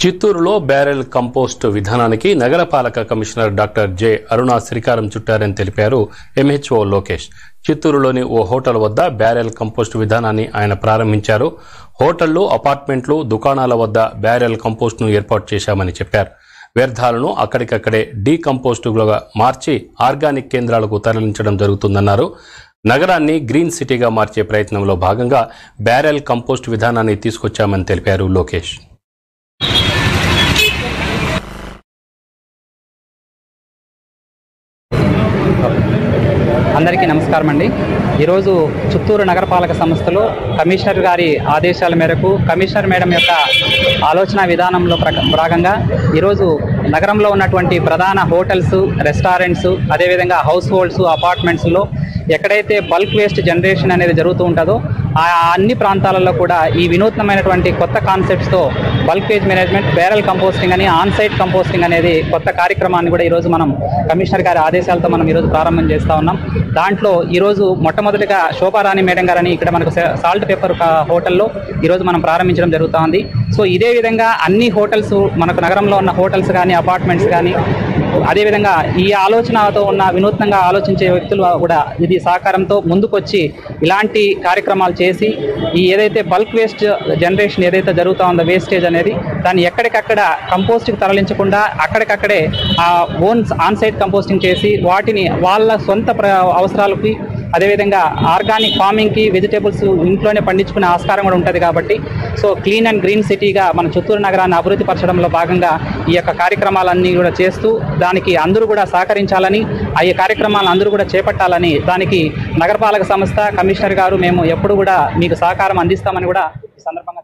చిత్తూరులో barrel compost విధానానికి నగరపాలక కమిషనర్ డాక్టర్ జె అరుణ శ్రీకారం చుట్టారని తెలిపారు ఎంహెచ్ఓ లోకేష్. చిత్తూరులోని ఓ హోటల్ వద్ద బ్యారెల్ కంపోస్ట్ విధానాన్ని ఆయన ప్రారంభించారు. హోటళ్లు, అపార్ట్మెంట్లు, దుకాణాల వద్ద బ్యారెల్ కంపోస్ట్ను ఏర్పాటు చేశామని చెప్పారు. వ్యర్థాలను అక్కడికక్కడే డీకంపోస్టులుగా మార్చి ఆర్గానిక్ కేంద్రాలకు తరలించడం జరుగుతుందన్నారు. నగరాన్ని గ్రీన్ సిటీగా మార్చే ప్రయత్నంలో భాగంగా బ్యారెల్ కంపోస్ట్ విధానాన్ని తీసుకొచ్చామని తెలిపారు లోకేష్. అందరికీ నమస్కారం అండి. ఈరోజు చిత్తూరు నగరపాలక సంస్థలో కమిషనర్ గారి ఆదేశాల మేరకు కమిషనర్ మేడం యొక్క ఆలోచన విధానంలో భాగంగా ఈరోజు నగరంలో ఉన్నటువంటి ప్రధాన హోటల్స్, రెస్టారెంట్స్, అదేవిధంగా హౌస్ హోల్డ్స్, అపార్ట్మెంట్స్లో ఎక్కడైతే బల్క్ వేస్ట్ జనరేషన్ అనేది జరుగుతూ ఉంటుందో ఆ అన్ని ప్రాంతాలలో కూడా ఈ వినూత్నమైనటువంటి కొత్త కాన్సెప్ట్స్తో bulk waste management, barrel composting అని, ఆన్ సైట్ కంపోస్టింగ్ అనేది కొత్త కార్యక్రమాన్ని కూడా ఈరోజు మనం కమిషనర్ గారి ఆదేశాలతో మనం ఈరోజు ప్రారంభం చేస్తూ ఉన్నాం. దాంట్లో ఈరోజు మొట్టమొదటిగా శోభారాణి మేడం గారని ఇక్కడ మనకు సాల్ట్ పేపర్ హోటల్లో ఈరోజు మనం ప్రారంభించడం జరుగుతూ ఉంది. సో ఇదే విధంగా అన్ని హోటల్స్, మనకు నగరంలో ఉన్న హోటల్స్ కానీ, అపార్ట్మెంట్స్ కానీ, అదేవిధంగా ఈ ఆలోచనతో ఉన్న వినూత్నంగా ఆలోచించే వ్యక్తులు కూడా ఇది సహకారంతో ముందుకొచ్చి ఇలాంటి కార్యక్రమాలు చేసి ఈ ఏదైతే బల్క్ వేస్ట్ జనరేషన్ ఏదైతే జరుగుతూ ఉందో వేస్టేజ్ అనేది దాన్ని ఎక్కడికక్కడ కంపోస్ట్కి తరలించకుండా అక్కడికక్కడే ఓన్ ఆన్ సైట్ కంపోస్టింగ్ చేసి వాటిని వాళ్ళ సొంత అవసరాలకి, అదేవిధంగా ఆర్గానిక్ ఫార్మింగ్కి, వెజిటేబుల్స్ ఇంట్లోనే పండించుకునే ఆస్కారం కూడా ఉంటుంది. కాబట్టి సో క్లీన్ అండ్ గ్రీన్ సిటీగా మన చిత్తూరు నగరాన్ని అభివృద్ధి పరచడంలో భాగంగా ఈ యొక్క కార్యక్రమాలన్నీ కూడా చేస్తూ దానికి అందరూ కూడా సహకరించాలని, ఆ కార్యక్రమాలను అందరూ కూడా చేపట్టాలని, దానికి నగరపాలక సంస్థ, కమిషనర్ గారు మేము ఎప్పుడు కూడా మీకు సహకారం అందిస్తామని కూడా ఈ సందర్భంగా